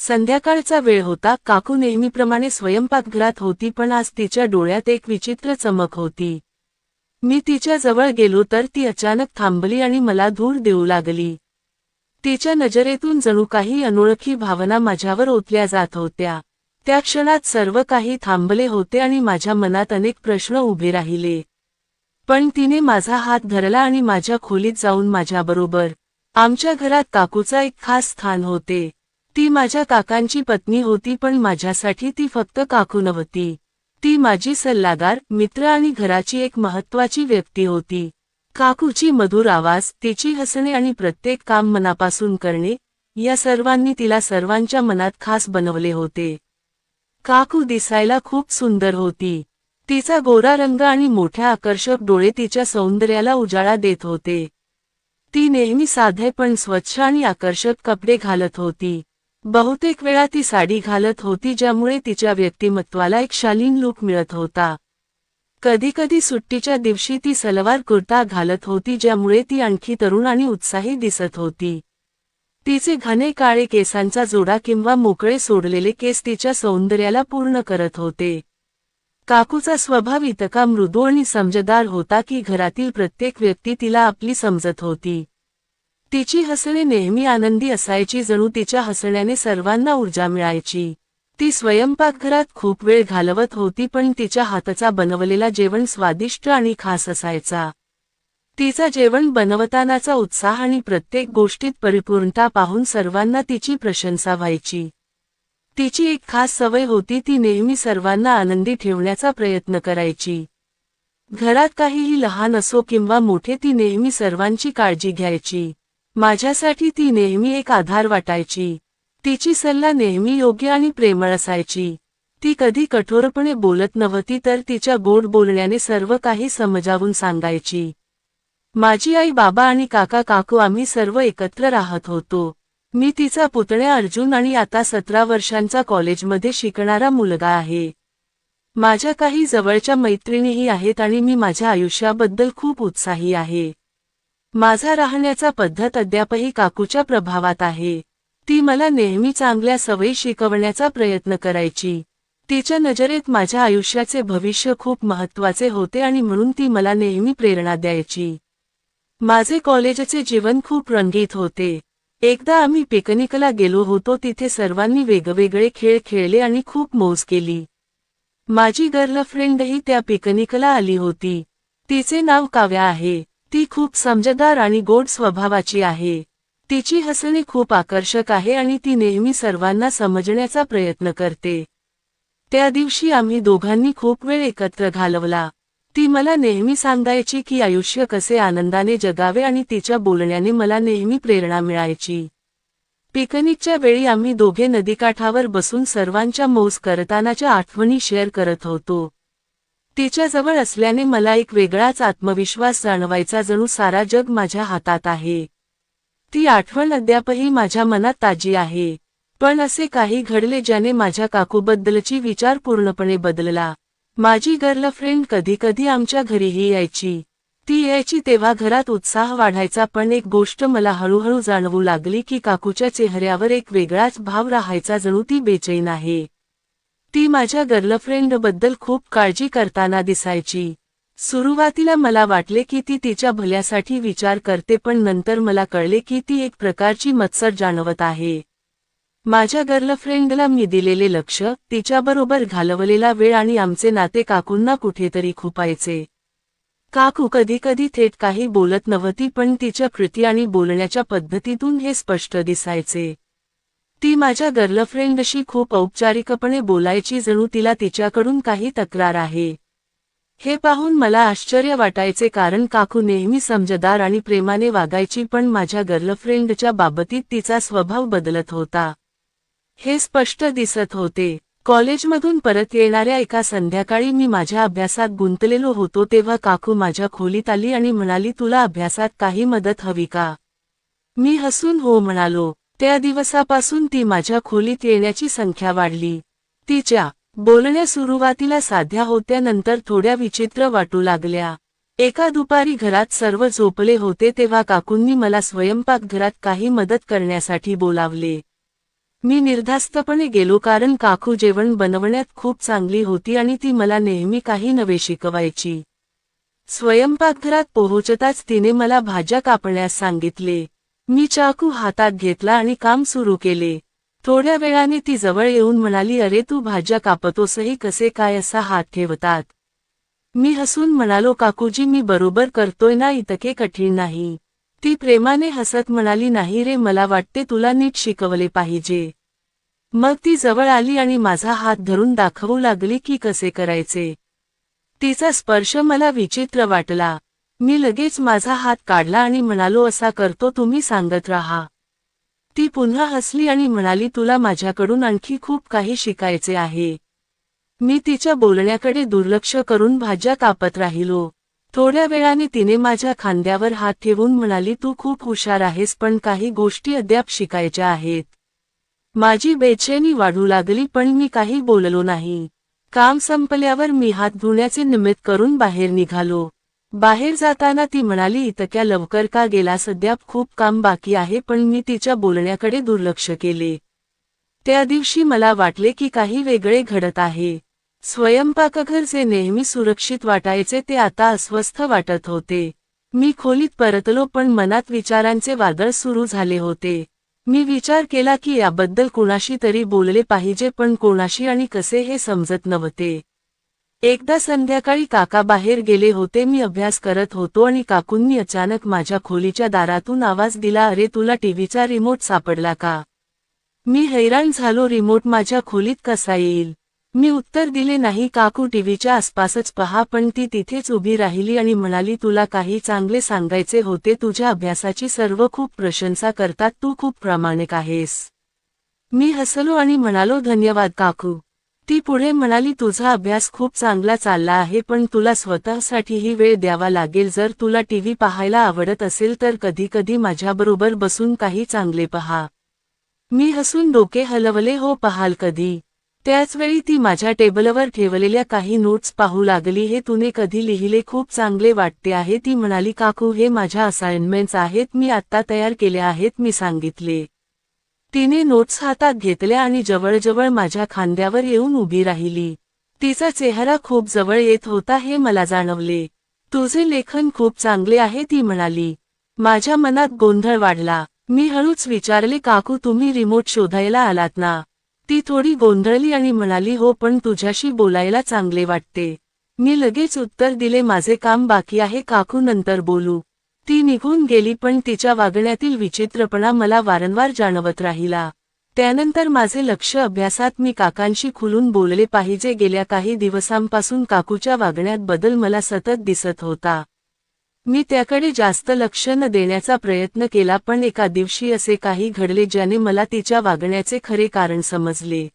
संध्याकाळचा वेळ होता. काकू नेहमीप्रमाणे स्वयंपाकघरात होती, पण आज तिच्या डोळ्यात एक विचित्र चमक होती. मी तिच्या जवळ गेलो तर ती अचानक थांबली आणि मला धूर देऊ लागली. तिच्या नजरेतून जणू काही अनोळखी भावना माझ्यावर ओतल्या जात होत्या. त्या क्षणात सर्व काही थांबले होते आणि माझ्या मनात अनेक प्रश्न उभे राहिले. पण तिने माझा हात धरला आणि माझ्या खोलीत जाऊन माझ्याबरोबर. आमच्या घरात काकूचा एक खास स्थान होते. ती माझ्या काकांची पत्नी होती, पण माझ्यासाठी ती फक्त काकू नव्हती. ती माझी सल्लागार, मित्र आणि घराची एक महत्त्वाची व्यक्ती होती. काकूची मधुर आवाज, तिची हसणे आणि प्रत्येक काम मनापासून करणे, या सर्वांनी तिला सर्वांच्या मनात खास बनवले होते. काकू दिसायला खूप सुंदर होती. तिचा गोरा रंग आणि मोठ्या आकर्षक डोळे तिच्या सौंदर्याला उजाळा देत होते. ती नेहमी साधे पण स्वच्छ आणि आकर्षक कपडे घालत होती. बहुतेक वेळा ती साडी घालत होती, ज्यामुळे तिच्या व्यक्तिमत्वाला एक शालीन लूक मिळत होता. कधीकधी सुट्टीच्या दिवशी ती सलवार कुर्ता घालत होती, ज्यामुळे ती आणखी तरुण आणि उत्साही दिसत होती. तिचे घने काळे केसांचा जोडा किंवा मोकळे सोडलेले केस तिच्या सौंदर्याला पूर्ण करत होते. काकूचा स्वभाव इतका मृदू आणि समजदार होता की घरातील प्रत्येक व्यक्ती तिला आपली समजत होती. तिची हसणे नेहमी आनंदी असायची, जणू तिच्या हसण्याने सर्वांना ऊर्जा मिळायची. ती स्वयंपाकघरात खूप वेळ घालवत होती, पण तिच्या हातचा बनवलेला जेवण स्वादिष्ट आणि खास असायचा. तिचा जेवण बनवतानाचा उत्साह आणि प्रत्येक गोष्टीत परिपूर्णता पाहून सर्वांना तिची प्रशंसा व्हायची. तिची एक खास सवय होती, ती नेहमी सर्वांना आनंदी ठेवण्याचा प्रयत्न करायची. घरात काहीही लहान असो किंवा मोठे, ती नेहमी सर्वांची काळजी घ्यायची. माझ्यासाठी ती नेहमी एक आधार वाटायची. तिची सल्ला नेहमी योग्य आणि प्रेमळ असायची. ती कधी कठोरपणे बोलत नव्हती, तर तिच्या गोड बोलण्याने सर्व काही समजावून सांगायची. माझी आई, बाबा आणि काका काकू आम्ही सर्व एकत्र राहत होतो. मी तिचा पुतण्या अर्जुन आणि आता 17 वर्षांचा कॉलेजमध्ये शिकणारा मुलगा आहे. माझ्या काही जवळच्या मैत्रिणीही आहेत आणि मी माझ्या आयुष्याबद्दल खूप उत्साही आहे. माझा राहण्याचा पद्धत अद्यापही काकूच्या प्रभावात आहे. ती मला नेहमी चांगल्या सवयी शिकवण्याचा प्रयत्न करायची. तिच्या नजरेत माझ्या आयुष्याचे भविष्य खूप महत्त्वाचे होते आणि म्हणून ती मला नेहमी प्रेरणा द्यायची. माझे कॉलेजचे जीवन खूप रंगीत होते. एकदा आम्ही पिकनिकला गेलो होतो. तिथे सर्वांनी वेगवेगळे खेळ खेळले आणि खूप मौज केली. माझी गर्लफ्रेंडही त्या पिकनिकला आली होती. तिचे नाव काव्या आहे. ती खूप समजदार आणि गोड स्वभावाची आहे. तिची हसणे खूप आकर्षक आहे आणि ती नेहमी सर्वांना समजण्याचा प्रयत्न करते. त्या दिवशी आम्ही दोघांनी खूप वेळ एकत्र घालवला. ती मला नेहमी सांगायची की आयुष्य कसे आनंदाने जगावे आणि तिच्या बोलण्याने मला नेहमी प्रेरणा मिळायची. पिकनिकच्या वेळी आम्ही दोघे नदीकाठावर बसून सर्वांच्या मौज करतानाच्या आठवणी शेअर करत होतो. तिच्याजवळ असल्याने मला एक वेगळाच आत्मविश्वास जाणवायचा, जणू सारा जग माझ्या हातात आहे. ती आठवण अद्यापही माझ्या मनात ताजी आहे. पण असे काही घडले ज्याने माझ्या काकूबद्दलची विचार पूर्णपणे बदलला. माझी गर्लफ्रेंड कधीकधी आमच्या घरीही यायची. ती यायची तेव्हा घरात उत्साह वाढायचा, पण एक गोष्ट मला हळूहळू जाणवू लागली की काकूच्या चेहऱ्यावर एक वेगळाच भाव राहायचा, जणू ती बेचैन आहे. ती माझ्या गर्लफ्रेंडबद्दल खूप काळजी करताना दिसायची. सुरुवातीला मला वाटले की ती तिच्या भल्यासाठी विचार करते, पण नंतर मला कळले की ती एक प्रकारची मत्सर जाणवत आहे. माझ्या गर्लफ्रेंडला मी दिलेले लक्ष, तिच्याबरोबर घालवलेला वेळ आणि आमचे नाते काकूंना कुठेतरी खुपायचे. काकू कधीकधी थेट काही बोलत नव्हती, पण तिच्या कृती आणि बोलण्याच्या पद्धतीतून हे स्पष्ट दिसायचे. ती माझ्या गर्लफ्रेंडशी खूप औपचारिकपणे बोलायची, जणू तिला तिच्याकडून काही तक्रार आहे. हे पाहून मला आश्चर्य वाटायचे, कारण काकू नेहमी समजदार आणि प्रेमाने वागायची, पण माझ्या गर्लफ्रेंडच्या बाबतीत तिचा स्वभाव बदलत होता. हे स्पष्ट दिसत होते. कॉलेजमधून परत येणाऱ्या एका संध्याकाळी मी माझ्या अभ्यासात गुंतलेलो होतो, तेव्हा काकू माझ्या खोलीत आली आणि म्हणाली, तुला अभ्यासात काही मदत हवी का? मी हसून हो म्हणालो. त्या दिवसापासून ती माझ्या खोलीत येण्याची संख्या वाढली. तिच्या बोलण्या सुरुवातीला साध्या होत्या, नंतर थोड्या विचित्र वाटू लागल्या. एका दुपारी घरात सर्व झोपले होते तेव्हा काकूंनी मला स्वयंपाकघरात काही मदत करण्यासाठी बोलावले. मी निर्धास्तपणे गेलो कारण काकू जेवण बनवण्यात खूप चांगली होती आणि ती मला नेहमी काही नवे शिकवायची. स्वयंपाकघरात पोहोचताच तिने मला भाज्या कापण्यास सांगितले. मी चाकू हातात घेतला आणि काम सुरू केले. थोड्या वेळाने ती जवळ येऊन म्हणाली, अरे तू भाज्या कापतोसही कसे काय असा हात ठेवतात. मी हसून म्हणालो, काकूजी मी बरोबर करतोय ना, इतके कठीण नाही. ती प्रेमाने हसत म्हणाली, नाही रे, मला वाटते तुला नीट शिकवले पाहिजे. मग ती जवळ आली आणि माझा हात धरून दाखवू लागली की कसे करायचे. तिचा स्पर्श मला विचित्र वाटला. मी लगेच माझा हात काढला आणि म्हणालो, असा करतो, तुम्ही सांगत राहा. ती पुन्हा हसली आणि म्हणाली, तुला माझ्याकडून आणखी खूप काही शिकायचे आहे. मी तिच्या बोलण्याकडे दुर्लक्ष करून भाज्या कापत राहिलो. थोड्या वेळाने तिने माझ्या खांद्यावर हात ठेवून म्हणाली, तू खूप हुशार आहेस, पण काही गोष्टी अद्याप शिकायच्या आहेत. माझी बेचैनी वाढू लागली पण मी काही बोललो नाही. काम संपल्यावर मी हात धुण्याचे निमित्त करून बाहेर निघालो. बाहेर जाताना ती म्हणाली, इतक्या लवकर का गेलास, अद्याप खूप काम बाकी आहे, पण मी तिच्या बोलण्याकडे दुर्लक्ष केले. त्या दिवशी मला वाटले की काही वेगळे घडत आहे. स्वयंपाकघर जे नेहमी सुरक्षित वाटायचे ते आता अस्वस्थ वाटत होते. मी खोलीत परतलो पण मनात विचारांचे वादळ सुरू झाले होते. मी विचार केला की याबद्दल कोणाशी तरी बोलले पाहिजे, पण कोणाशी आणि कसे हे समजत नव्हते. एकदा संध्याकाळी काका बाहेर गेले होते. मी अभ्यास करत होतो आणि काकूंनी अचानक माझ्या खोलीच्या दारातून आवाज दिला, अरे तुला टीव्हीचा रिमोट सापडला का. मी हैराण झालो, रिमोट माझ्या खोलीत कसा येईल. मी उत्तर दिले नाही. काकू टीव्हीच्या आसपासच पहा, पण ती तिथेच उभी राहिली आणि म्हणाली, तुला काही चांगले सांगायचे होते, तुझ्या अभ्यासाची सर्व खूप प्रशंसा करतात, तू खूप प्रामाणिक आहेस. मी हसलो आणि म्हणालो, धन्यवाद काकू. ती पुढे म्हणाली, तुझा अभ्यास खूप चांगला चालला आहे, पण तुला स्वतःसाठीही वेळ द्यावा लागेल. जर तुला टीव्ही पाहायला आवडत असेल तर कधी-कधी माझ्याबरोबर बसून काही चांगले पहा. मी हसून डोके हलवले, हो पाहाल कधी. त्याचवेळी ती माझ्या टेबलवर ठेवलेल्या काही नोट्स पाहू लागली. हे तुने कधी लिहिले, खूप चांगले वाटते आहे. ती म्हणाली, काकू हे माझ्या असाइनमेंट्स आहेत, मी आत्ता तयार केल्या आहेत. मी सांगितले. तिने नोट्स हातात घेतल्या आणि जवळजवळ माझ्या खांद्यावर येऊन उभी राहिली. तिचा चेहरा खूप जवळ येत होता हे मला जाणवले. तुझे लेखन खूप चांगले आहे, ती म्हणाली. माझ्या मनात गोंधळ वाढला. मी हळूच विचारले, काकू तुम्ही रिमोट शोधायला आलात ना. ती थोडी गोंधळली आणि म्हणाली, हो, पण तुझ्याशी बोलायला चांगले वाटते. मी लगेच उत्तर दिले, माझे काम बाकी आहे काकू, नंतर बोलू. ती निघून गेली पण तिच्या वागण्यातील विचित्रपणा मला वारंवार जाणवत राहिला. त्यानंतर माझे लक्ष अभ्यासात. मी काकांशी खुलून बोलले पाहिजे. गेल्या काही दिवसांपासून काकूच्या वागण्यात बदल मला सतत दिसत होता. मी त्याकडे जास्त लक्ष न देण्याचा प्रयत्न केला, पण एका दिवशी असे काही घडले ज्याने मला तिच्या वागण्याचे खरे कारण समजले.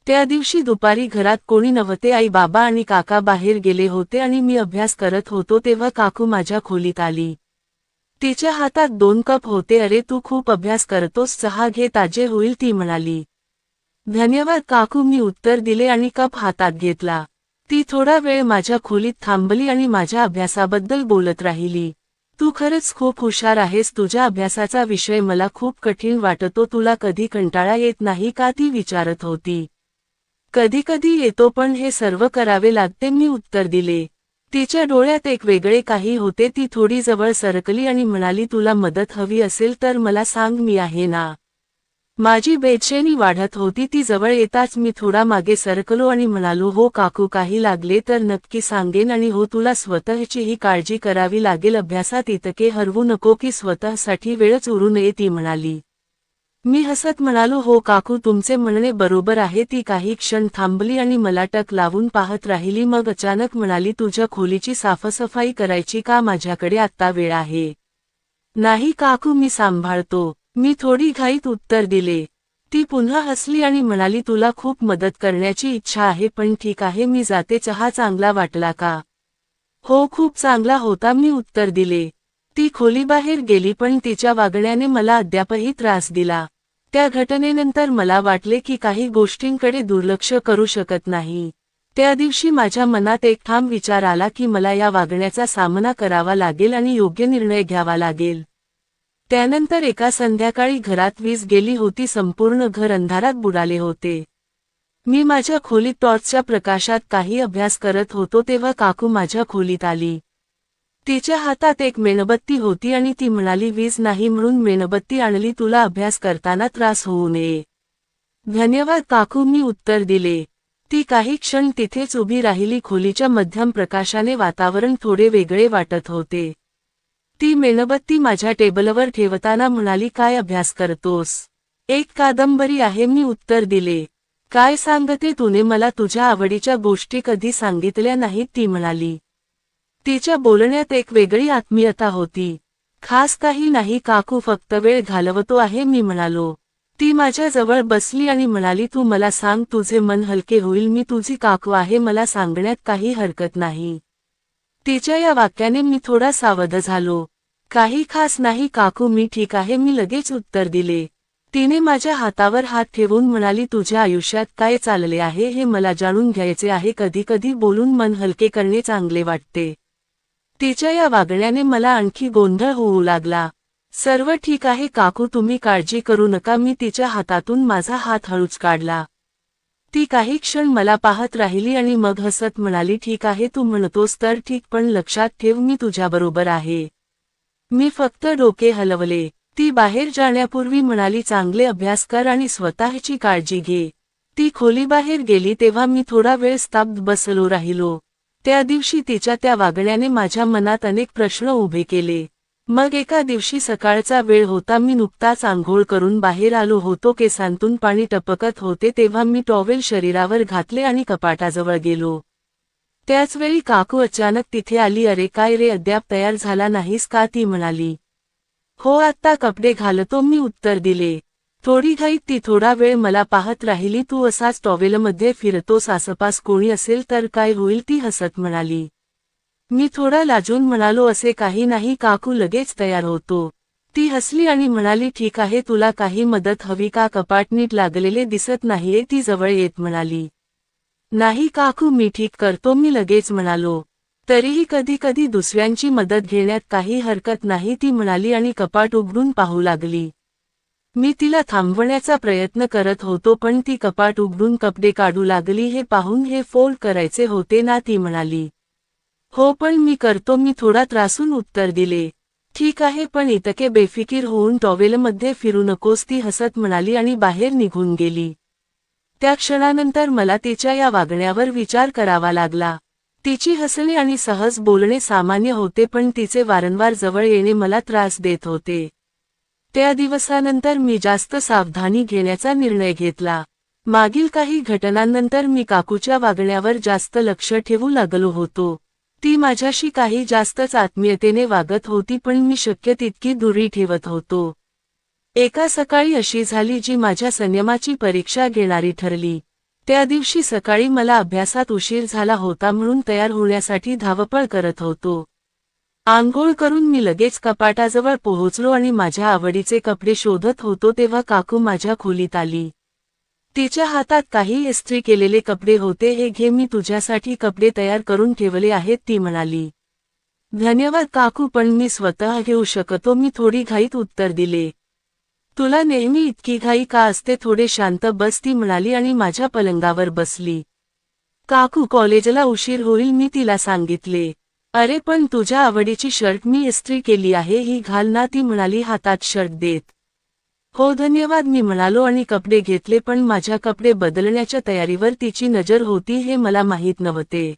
त्या दिवशी दुपारी घरात कोणी नव्हते. आई, बाबा आणि काका बाहेर गेले होते आणि मी अभ्यास करत होतो तेव्हा काकू माझ्या खोलीत आली. तिच्या हातात 2 कप होते. अरे तू खूप अभ्यास करतोस, चहा घे, ताजे होईल, ती म्हणाली. धन्यवाद काकू, मी उत्तर दिले आणि कप हातात घेतला. ती थोडा वेळ माझ्या खोलीत थांबली आणि माझ्या अभ्यासाबद्दल बोलत राहिली. तू खरंच खूप हुशार आहेस, तुझ्या अभ्यासाचा विषय मला खूप कठीण वाटतो, तुला कधी कंटाळा येत नाही का, ती विचारत होती. कधी कधी येतो, पण हे सर्व करावे लागते, मी उत्तर दिले. तिच्या डोळ्यात एक वेगळे काही होते. ती थोडी जवळ सरकली आणि म्हणाली, तुला मदत हवी असेल तर मला सांग, मी आहे ना. माझी बेचैनी वाढत होती. ती जवळ येताच मी थोडा मागे सरकलो आणि म्हणालो, हो काकू, काही लागले तर नक्की सांगेन, आणि हो, तुला स्वतःचीही काळजी करावी लागेल, अभ्यासात इतके हरवू नको की स्वतःसाठी वेळच उरू नये, ती म्हणाली. मी हसत म्हणालो, हो काकू, तुमचे म्हणणे बरोबर आहे. ती काही क्षण थांबली आणि मला टक लावून पाहत राहिली. मग अचानक म्हणाली, तुझ्या खोलीची साफसफाई करायची का, माझ्याकडे आत्ता वेळ आहे. नाही काकू, मी सांभाळतो, मी थोडी घाईत उत्तर दिले. ती पुन्हा हसली आणि म्हणाली, तुला खूप मदत करण्याची इच्छा आहे, पण ठीक आहे, मी जाते. चहा चांगला वाटला का. हो, खूप चांगला होता, मी उत्तर दिले. ती खोलीबाहेर गेली पण तिच्या वागण्याने मला अद्यापही त्रास दिला. त्या घटनेनंतर मला वाटले की काही गोष्टींकडे दुर्लक्ष करू शकत नाही. त्या दिवशी माझ्या मनात एक ठाम विचार आला की मला या वागण्याचा सामना करावा लागेल आणि योग्य निर्णय घ्यावा लागेल. त्यानंतर एका संध्याकाळी घरात वीज गेली होती, संपूर्ण घर अंधारात बुडाले होते. मी माझ्या खोलीत टॉर्चच्या प्रकाशात काही अभ्यास करत होतो तेव्हा काकू माझ्या खोलीत आली. तिच्या हातात एक मेणबत्ती होती आणि ती म्हणाली, वीज नाही म्हणून मेणबत्ती आणली, तुला अभ्यास करताना त्रास होऊ नये. धन्यवाद काकू, मी उत्तर दिले. ती काही क्षण तिथेच उभी राहिली. खोलीच्या मध्यम प्रकाशाने वातावरण थोडे वेगळे वाटत होते. ती मेणबत्ती माझ्या टेबलवर ठेवताना म्हणाली, काय अभ्यास करतोस? एक कादंबरी आहे, मी उत्तर दिले. काय सांगते तूने, मला तुझ्या आवडीच्या गोष्टी कधी सांगितल्या नाहीत, ती म्हणाली. तिच्या बोलण्यात एक वेगळी आत्मीयता होती. खास काही नाही काकू, फक्त वेळ घालवतो आहे, मी म्हणालो. ती माझ्या जवळ बसली आणि म्हणाली, तू मला सांग, तुझे मन हलके होईल, मी तुझी काकू आहे, मला सांगण्यात काही हरकत नाही. तिच्या या वाक्याने मी थोडा सावध झालो. काही खास नाही काकू, मी ठीक आहे, मी लगेच उत्तर दिले. तिने माझ्या हातावर हात ठेवून म्हणाली, तुझ्या आयुष्यात काय चालले आहे हे मला जाणून घ्यायचे आहे. कधी कधी बोलून मन हलके करणे चांगले वाटते. तिच्या या वागण्याने मला आणखी गोंधळ होऊ लागला. सर्व ठीक आहे काकू, तुम्ही काळजी करू नका, मी तिच्या हातातून माझा हात हळूच काढला. ती काही क्षण मला पाहत राहिली आणि मग हसत म्हणाली, ठीक आहे, तू म्हणतोस तर ठीक, पण लक्षात ठेव, मी तुझ्याबरोबर आहे. मी फक्त डोके हलवले. ती बाहेर जाण्यापूर्वी म्हणाली, चांगले अभ्यास कर आणि स्वतःची काळजी घे. ती खोलीबाहेर गेली तेव्हा मी थोडा वेळ स्तब्ध बसलो राहिलो. त्या दिवशी तिच्या त्या वागण्याने माझ्या मनात अनेक प्रश्न उभे केले. मग एका दिवशी सकाळचा वेळ होता, मी नुकताच आंघोळ करून बाहेर आलो होतो. केसांतून पाणी टपकत होते तेव्हा मी टॉवेल शरीरावर घातले आणि कपाटाजवळ गेलो. त्याचवेळी काकू अचानक तिथे आली. अरे काय रे, अद्याप तयार झाला नाहीस का, ती म्हणाली. हो, आत्ता कपडे घालतो, मी उत्तर दिले. थोडी घाईत ती थोडा वेळ मला पाहत राहिली. तू असाच टॉवेलमध्ये फिरतोस, आसपास कोणी असेल तर काय होईल, ती हसत म्हणाली. मी थोडा लाजून म्हणालो, असे काही नाही काकू, लगेच तयार होतो. ती हसली आणि म्हणाली, ठीक आहे, तुला काही मदत हवी का, कपाट नीट लागलेले दिसत नाहीये, ती जवळ येत म्हणाली. नाही काकू, मी ठीक करतो, मी लगेच म्हणालो. तरीही कधी कधी दुसऱ्यांची मदत घेण्यात काही हरकत नाही, ती म्हणाली आणि कपाट उघडून पाहू लागली. मी तिला थांबवण्याचा प्रयत्न करत होतो पण ती कपाट उघडून कपडे काढू लागली. हे पाहून, हे फोल्ड करायचे होते ना, ती म्हणाली. हो पण मी करतो, मी थोडा त्रासून उत्तर दिले. ठीक आहे, पण इतके बेफिकीर होऊन टॉवेलमध्ये फिरू नकोस, ती हसत म्हणाली आणि बाहेर निघून गेली. त्या क्षणानंतर मला तिच्या या वागण्यावर विचार करावा लागला. तिची हसणे आणि सहज बोलणे सामान्य होते पण तिचे वारंवार जवळ येणे मला त्रास देत होते. त्या दिवसानंतर मी जास्त सावधानी घेण्याचा निर्णय घेतला. मागील काही घटनांनंतर मी काकूच्या वागण्यावर जास्त लक्ष ठेवू लागलो होतो. ती माझ्याशी काही जास्तच आत्मीयतेने वागत होती पण मी शक्य तितकी दूरी ठेवत होतो. एका सकाळी अशी झाली जी माझ्या संयमाची परीक्षा घेणारी ठरली. त्या दिवशी सकाळी मला अभ्यासात उशीर झाला होता म्हणून तयार होण्यासाठी धावपळ करत होतो. आंघोळ करून मी लगेच कपाटाजवळ पोहोचलो आणि माझ्या आवडीचे कपडे शोधत होतो तेव्हा काकू माझ्या खोलीत आली. तिच्या हातात काही इस्त्री केलेले कपडे होते. हे घे, मी तुझ्यासाठी कपडे तयार करून ठेवले आहेत, ती म्हणाली. धन्यवाद काकू, पण मी स्वतः घेऊ शकतो, मी थोडी घाईत उत्तर दिले. तुला नेहमी इतकी घाई का असते, थोडे शांत बस, ती म्हणाली आणि माझ्या पलंगावर बसली. काकू, कॉलेजला उशीर होईल, मी तिला सांगितले. अरे पण तुझ्या आवडीची शर्ट मी इस्त्री केली आहे, ही घाल ना, ती म्हणाली हातात शर्ट देत. हो धन्यवाद, मी म्हणालो आणि कपडे घेतले पण माझ्या कपडे बदलण्याच्या तयारीवर तिची नजर होती हे मला माहीत नव्हते.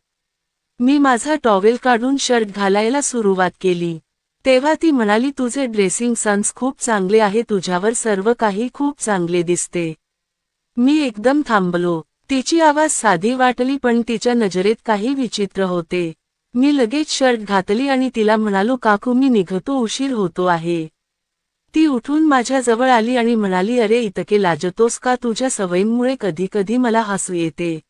मी माझा टॉवेल काढून शर्ट घालायला सुरुवात केली. तेव्हा ती म्हणाली, तुझे ड्रेसिंग सेन्स खूप चांगले आहे, तुझ्यावर सर्व काही खूप चांगले दिसते. मी एकदम थांबलो. तिची आवाज साधी वाटली पण तिच्या नजरेत काही विचित्र होते. मी लगेच शर्ट घातली आणि तिला म्हणालो, काकू मी निघतो, उशीर होतो आहे. ती उठून माझ्या जवळ आली आणि म्हणाली, अरे इतके लाजतोस का, तुझ्या सवयींमुळे कधी कधी मला हसू येते.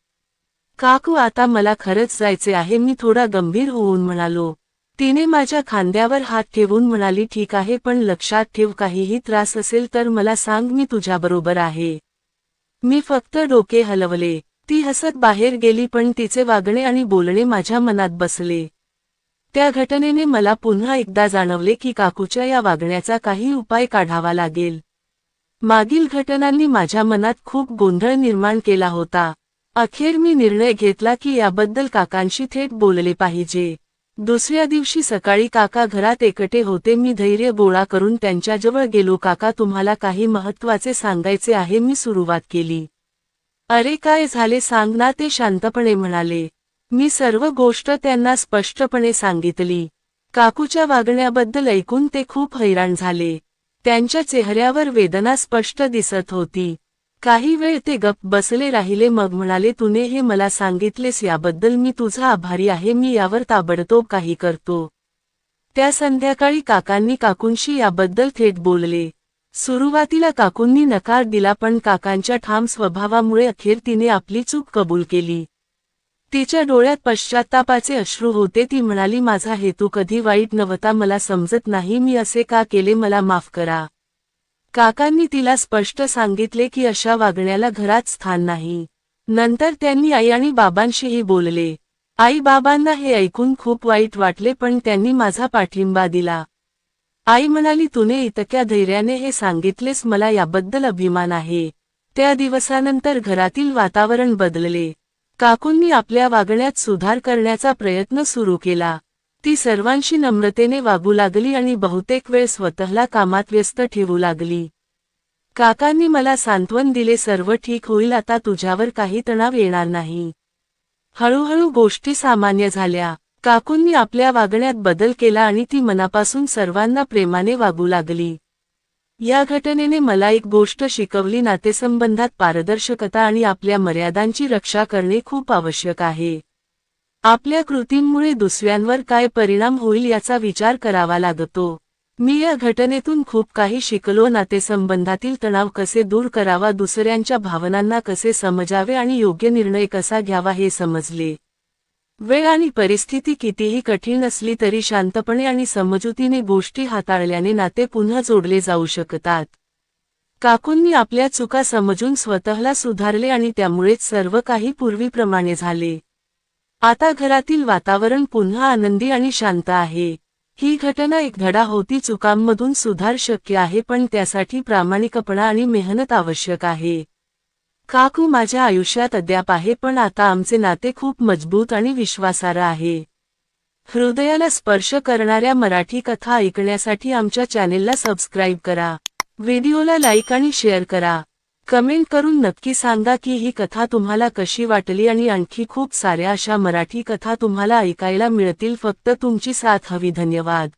काकू आता मला खरंच जायचे आहे, मी थोडा गंभीर होऊन म्हणालो. तिने माझ्या खांद्यावर हात ठेवून म्हणाली, ठीक आहे, पण लक्षात ठेव, काहीही त्रास असेल तर मला सांग, मी तुझ्याबरोबर आहे. मी फक्त डोके हलवले. ती हसत बाहेर गेली पण तिचे वागणे आणि बोलणे माझ्या मनात बसले. त्या घटनेने मला पुन्हा एकदा जाणवले की काकूच्या या वागण्याचा काही उपाय काढावा लागेल. मागील घटनांनी माझ्या मनात खूप गोंधळ निर्माण केला होता. अखेर मी निर्णय घेतला की याबद्दल काकांशी थेट बोलले पाहिजे. दुसऱ्या दिवशी सकाळी काका घरात एकटे होते. मी धैर्य गोळा करून त्यांच्याजवळ गेलो. काका, तुम्हाला काही महत्त्वाचे सांगायचे आहे, मी सुरुवात केली. अरे काय झाले सांग ना, ते शांतपणे म्हणाले. मी सर्व गोष्ट त्यांना स्पष्टपणे सांगितली. काकूच्या वागण्याबद्दल ऐकून ते खूप हैराण झाले. त्यांच्या चेहऱ्यावर वेदना स्पष्ट दिसत होती. काही वेळ ते गप्प बसले राहिले, मग म्हणाले, तूने हे मला सांगितलेस याबद्दल मी तुझा आभारी आहे. मी यावर ताबडतोब काही करतो. त्या संध्याकाळी काकांनी काकूंशी याबद्दल थेट बोलले. सुरुवातीला काकूंनी नकार दिला, पण काकांच्या ठाम स्वभावामुळे अखेर तिने आपली चूक कबूल केली. तिच्या डोळ्यात पश्चात्तापाचे अश्रू होते. ती म्हणाली, माझा हेतू कधी वाईट नव्हता. मला समजत नाही मी असे का केले, मला माफ करा. काकांनी तिला स्पष्ट सांगितले की अशा वागण्याला घरात स्थान नाही. नंतर त्यांनी आई आणि बाबांशीही बोलले. आई बाबांना हे ऐकून खूप वाईट वाटले, पण त्यांनी माझा पाठिंबा दिला. आई म्हणाली, तूने इतक्या धैर्याने हे सांगितलेस, मला याबद्दल अभिमान आहे. त्या दिवसानंतर घरातील वातावरण बदलले. काकूंनी आपल्या वागण्यात सुधार करण्याचा प्रयत्न सुरू केला. ती सर्वांशी नम्रतेने वागू लागली आणि बहुतेक वेळ स्वतःला कामात व्यस्त ठेवू लागली. काकांनी मला सांत्वन दिले, सर्व ठीक होईल, आता तुझ्यावर काही तणाव येणार नाही. हळूहळू गोष्टी सामान्य झाल्या. काकूंनी आपल्या वागण्यात बदल केला आणि ती मनापासून सर्वांना प्रेमाने वागू लागली. या घटनेने मला एक गोष्ट शिकवली, नातेसंबंधात पारदर्शकता आणि आपल्या मर्यादांची रक्षा करणे खूप आवश्यक आहे. आपल्या कृतींमुळे दुसऱ्यांवर काय परिणाम होईल याचा विचार करावा लागतो. मी या घटनेतून खूप काही शिकलो. नातेसंबंधातील तणाव कसे दूर करावा, दुसऱ्यांच्या भावनांना कसे समजावे आणि योग्य निर्णय कसा घ्यावा हे समजले. वेळ आणि परिस्थिती कितीही कठीण असली तरी शांतपणे आणि समजुतीने गोष्टी हाताळल्याने नाते पुन्हा जोडले जाऊ शकतात. काकूंनी आपल्या चुका समजून स्वतःला सुधारले आणि त्यामुळेच सर्व काही पूर्वीप्रमाणे झाले. आता घरातील वातावरण पुन्हा आनंदी आणि शांत आहे. ही घटना एक धडा होती. चुकांमधून सुधार शक्य आहे, पण त्यासाठी प्रामाणिकपणा आणि मेहनत आवश्यक आहे. काकू माझ्या आयुष्यात अद्याप आहे, पण आता आमचे नाते खूप मजबूत आणि विश्वासार्ह आहे. हृदयाला स्पर्श करणाऱ्या मराठी कथा ऐकण्यासाठी आमच्या चॅनेलला सबस्क्राईब करा. व्हिडिओला लाईक आणि शेअर करा. कमेंट करून नक्की सांगा की ही कथा तुम्हाला कशी वाटली आणि आणखी खूप साऱ्या अशा मराठी कथा तुम्हाला ऐकायला मिळतील. फक्त तुमची साथ हवी. धन्यवाद.